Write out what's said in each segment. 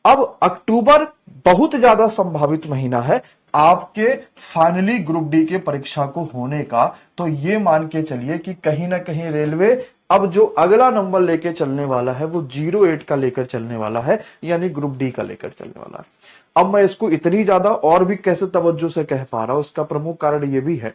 अब अक्टूबर बहुत ज्यादा संभावित महीना है आपके फाइनली ग्रुप डी के परीक्षा को होने का। तो ये मान के चलिए कि कहीं ना कहीं रेलवे अब जो अगला नंबर लेके चलने वाला है वो 08 का लेकर चलने वाला है, यानी ग्रुप डी का लेकर चलने वाला है। अब मैं इसको इतनी ज्यादा और भी कैसे तवज्जो से कह पा रहा हूं, इसका प्रमुख कारण यह भी है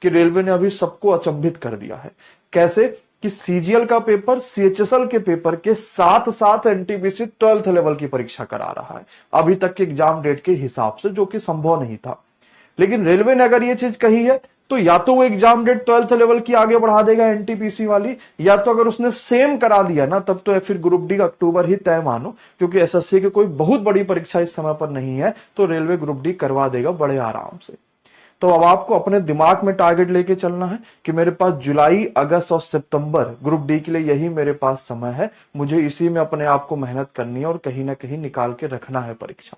कि रेलवे ने अभी सबको अचंभित कर दिया है। कैसे कि सीजीएल का पेपर सीएचएसएल के पेपर के साथ साथ एनटीपीसी 12th लेवल की परीक्षा करा रहा है अभी तक के एग्जाम डेट के हिसाब से, जो कि संभव नहीं था। लेकिन रेलवे ने अगर ये चीज कही है तो या तो वो एग्जाम डेट 12th लेवल की आगे बढ़ा देगा एनटीपीसी वाली, या तो अगर उसने सेम करा दिया ना तब तो फिर ग्रुप डी अक्टूबर ही तय मानो, क्योंकि एसएससी की कोई बहुत बड़ी परीक्षा इस समय पर नहीं है, तो रेलवे ग्रुप डी करवा देगा बड़े आराम से। तो अब आपको अपने दिमाग में टारगेट लेके चलना है कि मेरे पास जुलाई, अगस्त और सितंबर ग्रुप डी के लिए यही मेरे पास समय है, मुझे इसी में अपने आप को मेहनत करनी है और कहीं ना कहीं निकाल के रखना है परीक्षा,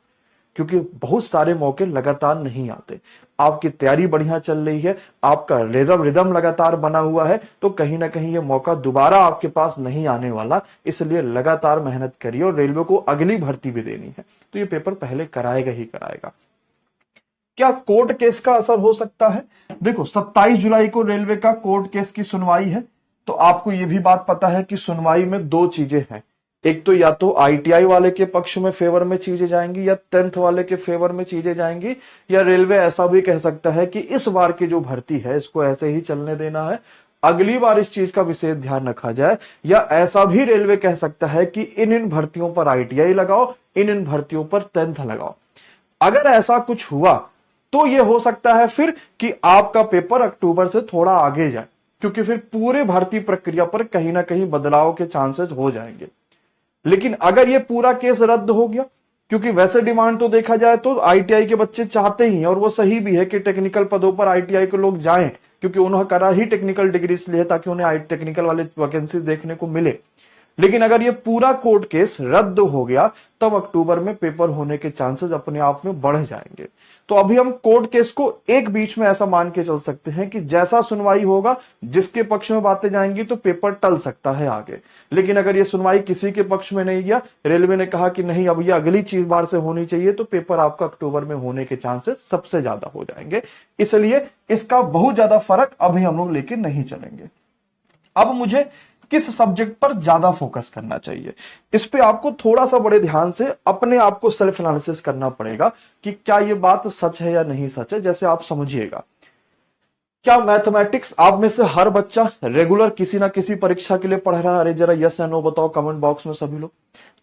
क्योंकि बहुत सारे मौके लगातार नहीं आते। आपकी तैयारी बढ़िया चल रही है, आपका रिदम लगातार बना हुआ है, तो कहीं ना कहीं ये मौका दोबारा आपके पास नहीं आने वाला। इसलिए लगातार मेहनत करिए और रेलवे को अगली भर्ती भी देनी है, तो ये पेपर पहले कराएगा ही कराएगा। क्या कोर्ट केस का असर हो सकता है? देखो 27 जुलाई को रेलवे का कोर्ट केस की सुनवाई है, तो आपको यह भी बात पता है कि सुनवाई में दो चीजें हैं। एक तो या तो आईटीआई वाले के पक्ष में फेवर में चीजें जाएंगी, या 10th वाले के फेवर में चीजें जाएंगी, या रेलवे ऐसा भी कह सकता है कि इस बार की जो भर्ती है इसको ऐसे ही चलने देना है, अगली बार इस चीज का विशेष ध्यान रखा जाए। या ऐसा भी रेलवे कह सकता है कि इन भर्तियों पर आईटीआई लगाओ, इन भर्तियों पर 10th लगाओ। अगर ऐसा कुछ हुआ तो यह हो सकता है फिर कि आपका पेपर अक्टूबर से थोड़ा आगे जाए, क्योंकि फिर पूरे भर्ती प्रक्रिया पर कहीं ना कहीं बदलाव के चांसेस हो जाएंगे। लेकिन अगर ये पूरा केस रद्द हो गया, क्योंकि वैसे डिमांड तो देखा जाए तो आईटीआई के बच्चे चाहते ही हैं, और वो सही भी है कि टेक्निकल पदों पर आईटीआई के लोग जाएं, क्योंकि उन्होंने करा ही टेक्निकल डिग्री इसलिए ताकि उन्हें टेक्निकल वाले वैकेंसी देखने को मिले। लेकिन अगर ये पूरा कोर्ट केस रद्द हो गया तब अक्टूबर में पेपर होने के चांसेस अपने आप में बढ़ जाएंगे। तो अभी हम कोर्ट केस को एक बीच में ऐसा मान के चल सकते हैं कि जैसा सुनवाई होगा, जिसके पक्ष में बातें जाएंगी तो पेपर टल सकता है आगे। लेकिन अगर ये सुनवाई किसी के पक्ष में नहीं गया, रेलवे ने कहा कि नहीं अब ये अगली चीज बार से होनी चाहिए, तो पेपर आपका अक्टूबर में होने के चांसेस सबसे ज्यादा हो जाएंगे। इसलिए इसका बहुत ज्यादा फर्क अभी हम लोग लेके नहीं चलेंगे। अब मुझे किस सब्जेक्ट पर ज्यादा फोकस करना चाहिए, इस पे आपको थोड़ा सा बड़े ध्यान से अपने आप को सेल्फ एनालिसिस करना पड़ेगा कि क्या ये बात सच है या नहीं सच है। जैसे आप समझिएगा, क्या मैथमेटिक्स आप में से हर बच्चा रेगुलर किसी ना किसी परीक्षा के लिए पढ़ रहा है? अरे जरा यस या नो बताओ कमेंट बॉक्स में सभी लोग।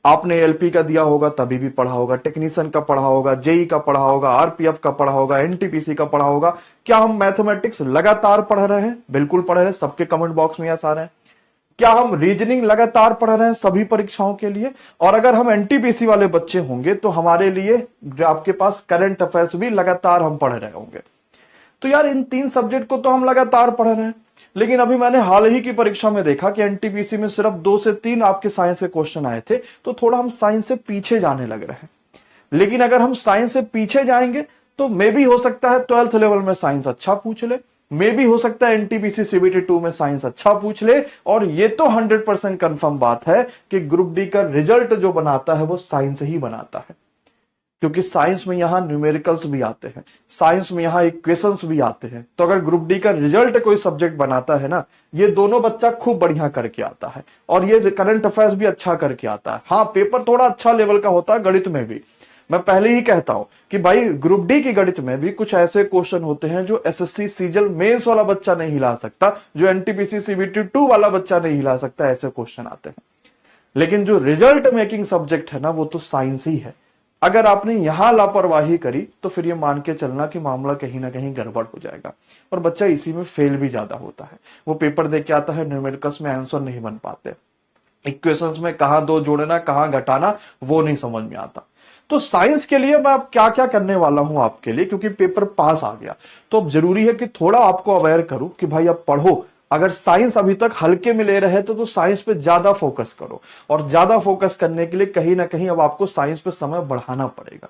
आपने एलपी का दिया होगा तभी भी पढ़ा होगा, टेक्नीशियन का पढ़ा होगा, जेई का पढ़ा होगा, आरपीएफ का पढ़ा होगा, एनटीपीसी का पढ़ा होगा। क्या हम मैथमेटिक्स लगातार पढ़ रहे हैं? बिल्कुल पढ़ रहे हैं, सबके कमेंट बॉक्स में यस आ रहे हैं। क्या हम रीजनिंग लगातार पढ़ रहे हैं सभी परीक्षाओं के लिए? और अगर हम एनटीपीसी वाले बच्चे होंगे तो हमारे लिए आपके पास करंट अफेयर्स भी लगातार हम पढ़ रहे होंगे। तो यार इन तीन सब्जेक्ट को तो हम लगातार पढ़ रहे हैं, लेकिन अभी मैंने हाल ही की परीक्षा में देखा कि एनटीपीसी में सिर्फ 2 से 3 आपके साइंस के क्वेश्चन आए थे, तो थोड़ा हम साइंस से पीछे जाने लग रहे हैं। लेकिन अगर हम साइंस से पीछे जाएंगे तो मे भी हो सकता है 12th लेवल में साइंस अच्छा पूछ ले, मे भी हो सकता है एनटीपीसी सीबीटी 2 में साइंस अच्छा पूछ ले, और ये तो 100% कंफर्म बात है कि ग्रुप डी का रिजल्ट जो बनाता है वो साइंस ही बनाता है, क्योंकि साइंस में यहां न्यूमेरिकल्स भी आते हैं, साइंस में यहां इक्वेशंस भी आते हैं। तो अगर ग्रुप डी का रिजल्ट कोई सब्जेक्ट बनाता है ना, ये दोनों बच्चा खूब बढ़िया करके आता है, और ये करंट अफेयर्स भी अच्छा करके आता है। हाँ, पेपर थोड़ा अच्छा लेवल का होता है गणित में भी। मैं पहले ही कहता हूं कि भाई ग्रुप डी की गणित में भी कुछ ऐसे क्वेश्चन होते हैं जो एसएससी सीजीएल मेंस वाला बच्चा नहीं हिला सकता, जो एनटीपीसी सीबीटी 2 वाला बच्चा नहीं हिला सकता, ऐसे क्वेश्चन आते हैं। लेकिन जो रिजल्ट मेकिंग सब्जेक्ट है ना, वो तो साइंस ही है। अगर आपने यहां लापरवाही करी तो फिर ये मान के चलना कि मामला कहीं ना कहीं गड़बड़ हो जाएगा, और बच्चा इसी में फेल भी ज्यादा होता है। वो पेपर दे के आता है, न्यूमेरिकल्स में आंसर नहीं बन पाते, इक्वेशंस में कहां 2 जोड़ना कहां घटाना वो नहीं समझ में आता। तो साइंस के लिए मैं अब क्या क्या करने वाला हूं आपके लिए, क्योंकि पेपर पास आ गया तो अब जरूरी है कि थोड़ा आपको अवेयर करूं कि भाई अब पढ़ो। अगर साइंस अभी तक हल्के में ले रहे थे तो साइंस पे ज्यादा फोकस करो, और ज्यादा फोकस करने के लिए कहीं ना कहीं अब आपको साइंस पे समय बढ़ाना पड़ेगा।